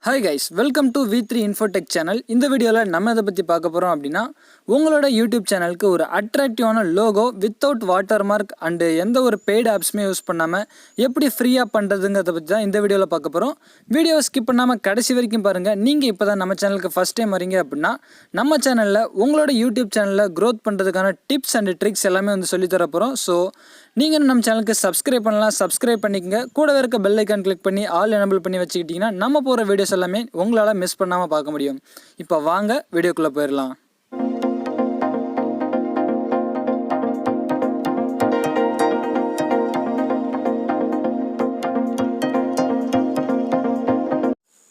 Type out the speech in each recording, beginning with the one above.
Hi guys, welcome to V3 Infotech channel. இந்த வீடியோல நம்ம எதை பத்தி பார்க்க போறோம் அப்படினா உங்களோட YouTube சேனலுக்கு ஒரு அட்ராக்டிவான லோகோ வித்தவுட் வாட்டர்மார்க் அண்ட் எந்த ஒரு பெய்ட் ஆப்ஸ்மே யூஸ் பண்ணாம எப்படி ஃப்ரீயா பண்றதுங்கறத பத்தி தான் இந்த வீடியோல பார்க்க போறோம். வீடியோவை ஸ்கிப் பண்ணாம கடைசி வரைக்கும் பாருங்க. நீங்க இப்பதான் நம்ம சேனலுக்கு ஃபர்ஸ்ட் டைம் வரீங்க அப்படினா நம்ம சேனல்ல உங்களோட YouTube சேனல்ல growth பண்றதுக்கான டிப்ஸ் அண்ட் ட்ரிக்ஸ் எல்லாமே வந்து சொல்லி தர போறோம். சோ நீங்க நம்ம சேனலுக்கு சப்ஸ்கிரைப் பண்ணலாம், சப்ஸ்கிரைப் பண்ணிக்கங்க. கூடவே இருக்க பெல் ஐகான் கிளிக் பண்ணி ஆல் எனேபிள் பண்ணி வச்சுக்கிட்டீங்கன்னா நம்ம போற வீடியோஸ் எல்லாமே உங்களால மிஸ் பண்ணாம பார்க்க முடியும். இப்போ வாங்க வீடியோக்குள்ள போயிடலாம்.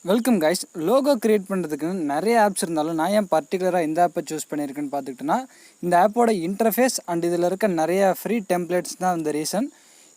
Welcome guys. லோகோ கிரியேட் பண்ணுறதுக்கு நிறைய ஆப்ஸ் இருந்தாலும் நான் ஏன் பர்டிகுலராக இந்த ஆப்பை சூஸ் பண்ணியிருக்கேன்னு பார்த்துக்கிட்டோன்னா இந்த ஆப்போட இன்டர்ஃபேஸ் அண்ட் இதில் இருக்க நிறைய ஃப்ரீ டெம்ப்ளேட்ஸ் தான் இந்த ரீசன்.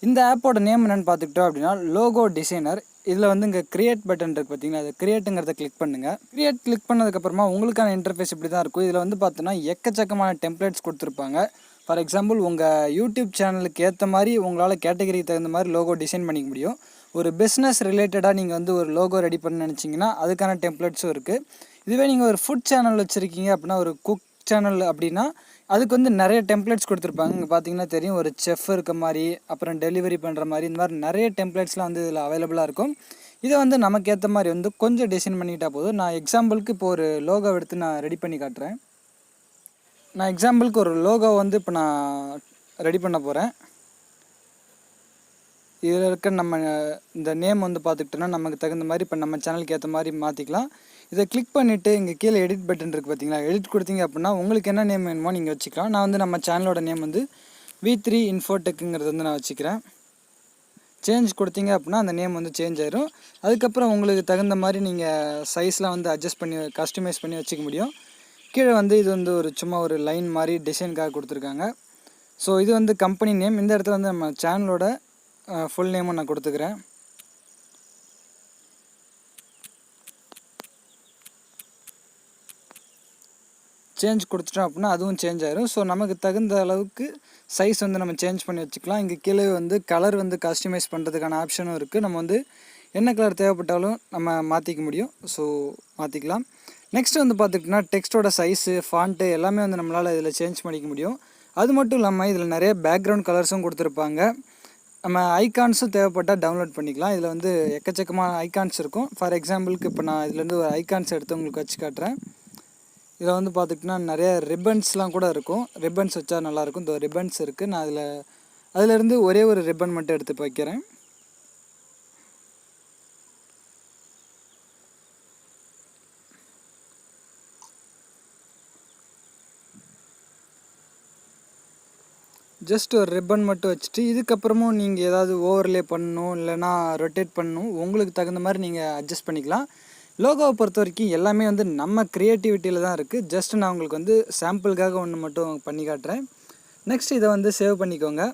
இந்த ஆப்போட நேம் என்னென்னு பார்த்துக்கிட்டோம் அப்படின்னா லோகோ டிசைனர். இதில் வந்து இங்கே கிரியேட் பட்டன் இருக்குது பார்த்தீங்கன்னா, அது கிரியேட்டுங்கிறத கிளிக் பண்ணுங்கள். கிளிக் பண்ணதுக்கப்புறமா உங்களுக்கான இன்டர்ஃபேஸ் இப்படி தான் இருக்கும். இதில் வந்து பார்த்தோன்னா எக்கச்சக்கமான டெம்ப்ளேட்ஸ் கொடுத்துருப்பாங்க. ஃபார் எக்ஸாம்பிள் உங்கள் யூடியூப் சேனலுக்கு ஏற்ற மாதிரி உங்களால் கேட்டகரிக்கு தகுந்த மாதிரி லோகோ டிசைன் பண்ணிக்க முடியும். ஒரு பிஸ்னஸ் ரிலேட்டடாக நீங்கள் வந்து ஒரு லோகோ ரெடி பண்ண நினச்சிங்கன்னா அதுக்கான டெம்ப்ளேட்ஸும் இருக்குது. இதுவே நீங்கள் ஒரு ஃபுட் சேனல் வச்சுருக்கீங்க அப்படின்னா, ஒரு குக் சேனல் அப்படின்னா அதுக்கு வந்து நிறைய டெம்ப்ளேட்ஸ் கொடுத்துருப்பாங்க. இங்கே பார்த்தீங்கன்னா தெரியும், ஒரு செஃப் இருக்க மாதிரி, அப்புறம் டெலிவரி பண்ணுற மாதிரி, இந்த மாதிரி நிறைய டெம்ப்ளேட்ஸ்லாம் வந்து இதில் அவைலபிளாக இருக்கும். இதை வந்து நமக்கு ஏற்ற மாதிரி வந்து கொஞ்சம் டிசைன் பண்ணிக்கிட்டால் போதும். நான் எக்ஸாம்பிளுக்கு இப்போ ஒரு லோகோ எடுத்து நான் ரெடி பண்ணி காட்டுறேன். நான் எக்ஸாம்பிளுக்கு ஒரு லோகோ வந்து இப்போ நான் ரெடி பண்ண போகிறேன். இதில் இருக்க நம்ம இந்த நேம் வந்து பார்த்துக்கிட்டோன்னா நமக்கு தகுந்த மாதிரி இப்போ நம்ம சேனலுக்கு ஏற்ற மாதிரி மாற்றிக்கலாம். இதை கிளிக் பண்ணிவிட்டு இங்கே கீழே எடிட் பட்டன் இருக்குது பார்த்தீங்களா, எடிட் கொடுத்தீங்க அப்படின்னா உங்களுக்கு என்ன நேம் வேணுமோ நீங்கள் வச்சுக்கலாம். நான் வந்து நம்ம சேனலோட நேம் வந்து V3 Infotechங்கிறது வந்து நான் வச்சுக்கிறேன். சேஞ்ச் கொடுத்தீங்க அப்படின்னா அந்த நேம் வந்து சேஞ்ச் ஆயிரும். அதுக்கப்புறம் உங்களுக்கு தகுந்த மாதிரி நீங்கள் சைஸ்லாம் வந்து அட்ஜஸ்ட் பண்ணி கஸ்டமைஸ் பண்ணி வச்சுக்க முடியும். கீழே வந்து இது வந்து ஒரு சும்மா ஒரு லைன் மாதிரி டிசைனுக்காக கொடுத்துருக்காங்க. ஸோ இது வந்து கம்பெனி நேம். இந்த இடத்துல வந்து நம்ம சேனலோட ஃபுல் நேமும் நான் கொடுத்துக்கிறேன். சேஞ்ச் கொடுத்துட்டோம் அப்படின்னா அதுவும் சேஞ்ச் ஆயிரும். ஸோ நமக்கு தகுந்த அளவுக்கு சைஸ் வந்து நம்ம சேஞ்ச் பண்ணி வச்சுக்கலாம். இங்கே கீழே வந்து கலர் வந்து கஸ்டமைஸ் பண்ணுறதுக்கான ஆப்ஷனும் இருக்குது. நம்ம வந்து என்ன கலர் தேவைப்பட்டாலும் நம்ம மாற்றிக்க முடியும். ஸோ மாற்றிக்கலாம். நெக்ஸ்ட் வந்து பார்த்துக்கிட்டோன்னா டெக்ஸ்ட்டோட சைஸு, ஃபாண்ட்டு எல்லாமே வந்து நம்மளால் இதில் சேஞ்ச் பண்ணிக்க முடியும். அது மட்டும் இல்லாமல் இதில் நிறைய பேக்ரவுண்ட் கலர்ஸும் கொடுத்துருப்பாங்க. நம்ம ஐகான்ஸும் தேவைப்பட்டால் டவுன்லோட் பண்ணிக்கலாம். இதில் வந்து எக்கச்சக்கமான ஐகான்ஸ் இருக்கும். ஃபார் எக்ஸாம்பிளுக்கு இப்போ நான் இதுலேருந்து ஒரு ஐகான்ஸ் எடுத்து உங்களுக்கு வச்சு காட்டுறேன். இதில் வந்து பார்த்துக்கிட்டோன்னா நிறைய ரிப்பன்ஸ்லாம் கூட இருக்கும். ரிப்பன்ஸ் வச்சா நல்லாயிருக்கும். இந்த ரிப்பன்ஸ் இருக்குது. நான் அதிலேருந்து ஒரே ஒரு ரிப்பன் மட்டும் எடுத்து வைக்கிறேன். ஜஸ்ட் ஒரு ரிப்பன் மட்டும் வச்சுட்டு இதுக்கப்புறமும் நீங்கள் ஏதாவது ஓவர்லே பண்ணணும், இல்லைனா ரொட்டேட் பண்ணணும், உங்களுக்கு தகுந்த மாதிரி நீங்கள் அட்ஜஸ்ட் பண்ணிக்கலாம். லோகோவை பொறுத்த வரைக்கும் எல்லாமே வந்து நம்ம க்ரியேட்டிவிட்டியில் தான் இருக்குது. ஜஸ்ட் நான் உங்களுக்கு வந்து சாம்பிளுக்காக ஒன்று மட்டும் பண்ணி காட்டுறேன். நெக்ஸ்ட் இதை வந்து சேவ் பண்ணிக்கோங்க.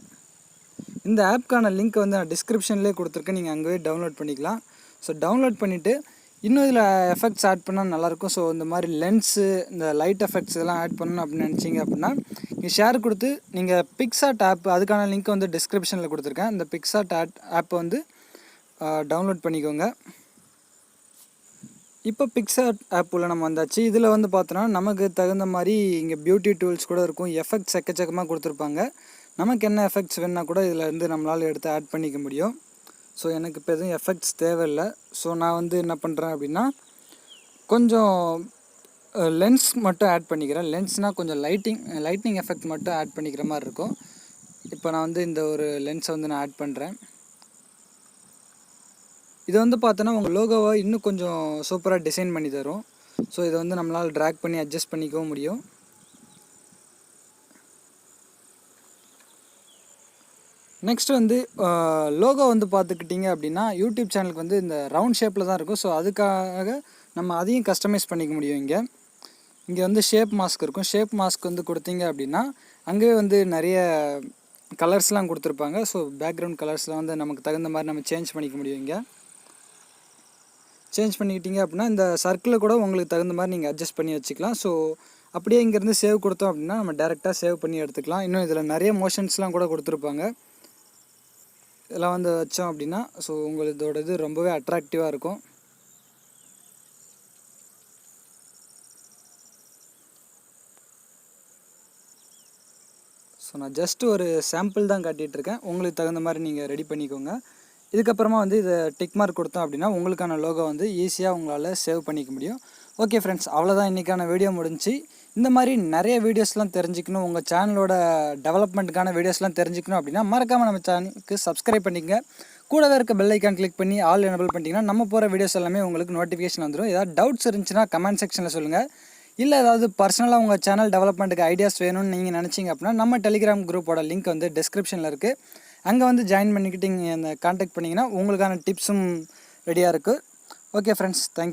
இந்த ஆப்க்கான லிங்க் வந்து நான் டிஸ்கிரிப்ஷன்லேயே கொடுத்துருக்கேன். நீங்கள் அங்கேயே டவுன்லோட் பண்ணிக்கலாம். ஸோ டவுன்லோட் பண்ணிவிட்டு இன்னும் இதில் எஃபெக்ட்ஸ் ஆட் பண்ணால் நல்லாயிருக்கும். ஸோ இந்த மாதிரி லென்ஸு, இந்த லைட் எஃபெக்ட்ஸ் இதெல்லாம் ஆட் பண்ணணும் அப்படின்னு நினச்சிங்க அப்படின்னா நீங்கள் ஷேர் கொடுத்து நீங்கள் பிக்சார்ட் ஆப், அதுக்கான லிங்க் வந்து டிஸ்கிரிப்ஷனில் கொடுத்துருக்கேன். இந்த பிக்சார்ட் ஆப்பை வந்து டவுன்லோட் பண்ணிக்கோங்க. இப்போ பிக்சார்ட் ஆப் உள்ள நம்ம வந்தாச்சு. இதில் வந்து பார்த்தோன்னா நமக்கு தகுந்த மாதிரி இங்கே பியூட்டி டூல்ஸ் கூட இருக்கும். எஃபெக்ட்ஸ் எக்கச்சக்கமாக கொடுத்துருப்பாங்க. நமக்கு என்ன எஃபெக்ட்ஸ் வேணுன்னா கூட இதில் இருந்து நம்மளால் எடுத்து ஆட் பண்ணிக்க முடியும். ஸோ எனக்கு இப்போ எதுவும் எஃபெக்ட்ஸ் தேவையில்லை. ஸோ நான் வந்து என்ன பண்ணுறேன் அப்படின்னா கொஞ்சம் லென்ஸ் மட்டும் ஆட் பண்ணிக்கிறேன். லென்ஸ்னால் கொஞ்சம் லைட்னிங் எஃபெக்ட் மட்டும் ஆட் பண்ணிக்கிற மாதிரி இருக்கும். இப்போ நான் வந்து இந்த ஒரு லென்ஸை வந்து நான் ஆட் பண்ணுறேன். இது வந்து பார்த்தோன்னா உங்கள் லோகோவை இன்னும் கொஞ்சம் சூப்பராக டிசைன் பண்ணி தரும். ஸோ இதை வந்து நம்மளால் ட்ராக் பண்ணி அட்ஜஸ்ட் பண்ணிக்கவும் முடியும். நெக்ஸ்ட் வந்து லோகோ வந்து பார்த்துக்கிட்டிங்க அப்படின்னா யூடியூப் சேனலுக்கு வந்து இந்த ரவுண்ட் ஷேப்பில் தான் இருக்கும். ஸோ அதுக்காக நம்ம அதையும் கஸ்டமைஸ் பண்ணிக்க முடியும். இங்கே வந்து ஷேப் மாஸ்க் இருக்கும். ஷேப் மாஸ்க் வந்து கொடுத்தீங்க அப்படின்னா அங்கேயே வந்து நிறைய கலர்ஸ்லாம் கொடுத்துருப்பாங்க. ஸோ பேக்ரவுண்ட் கலர்ஸ்லாம் வந்து நமக்கு தகுந்த மாதிரி நம்ம சேஞ்ச் பண்ணிக்க முடியும். இங்கே சேஞ்ச் பண்ணிக்கிட்டீங்க அப்படின்னா இந்த சர்க்கிளை கூட உங்களுக்கு தகுந்த மாதிரி நீங்கள் அட்ஜஸ்ட் பண்ணி வச்சுக்கலாம். ஸோ அப்படியே இங்கேருந்து சேவ் கொடுத்தோம் அப்படின்னா நம்ம டேரெக்டாக சேவ் பண்ணி எடுத்துக்கலாம். இன்னும் இதில் நிறைய மோஷன்ஸ்லாம் கூட கொடுத்துருப்பாங்க. இதெல்லாம் வந்து வச்சோம் அப்படின்னா ஸோ உங்களுக்கு இதோட இது ரொம்பவே அட்ராக்டிவாக இருக்கும். ஸோ நான் ஜஸ்ட் ஒரு சாம்பிள் தான் காட்டிகிட்ருக்கேன். உங்களுக்கு தகுந்த மாதிரி நீங்கள் ரெடி பண்ணிக்கோங்க. இதுக்கப்புறமா வந்து இதை டிக் மார்க் கொடுத்தோம் அப்படின்னா உங்களுக்கான லோகோ வந்து ஈஸியாக உங்களால் சேவ் பண்ணிக்க முடியும். ஓகே ஃப்ரெண்ட்ஸ், அவ்வளோதான் இன்றைக்கான வீடியோ முடிஞ்சு. இந்த மாதிரி நிறைய வீடியோஸ்லாம் தெரிஞ்சுக்கணும், உங்கள் சேனலோட டெவலப்மெண்ட்டுக்கான வீடியோஸ்லாம் தெரிஞ்சுக்கணும் அப்படின்னா மறக்காமல் நம்ம சேனலுக்கு சப்ஸ்கிரைப் பண்ணிக்கங்க. கூடவே இருக்க பெல் ஐக்கான் கிளிக் பண்ணி ஆல் எனபிள் பண்ணிட்டீங்கன்னா நம்ம போகிற வீடியோஸ் எல்லாமே உங்களுக்கு நோட்டிஃபிகேஷன் வந்துடும். ஏதாவது டவுட்ஸ் இருந்துச்சுன்னா கமெண்ட் செக்ஷனில் சொல்லுங்கள். இல்லை ஏதாவது பர்சனலாக உங்கள் சேனல் டெவலப்மெண்ட்டுக்கு ஐடியாஸ் வேணும்னு நீங்கள் நினச்சிங்க அப்படின்னா நம்ம டெலிகிராம் குரூப்போட லிங்க் வந்து டிஸ்கிரிப்ஷனில் இருக்குது. அங்கே வந்து ஜாயின் பண்ணிக்கிட்டு நீங்கள் அந்த கான்டாக்ட் பண்ணிங்கன்னா உங்களுக்கான டிப்ஸும் ரெடியாக இருக்குது. Okay friends, thank you.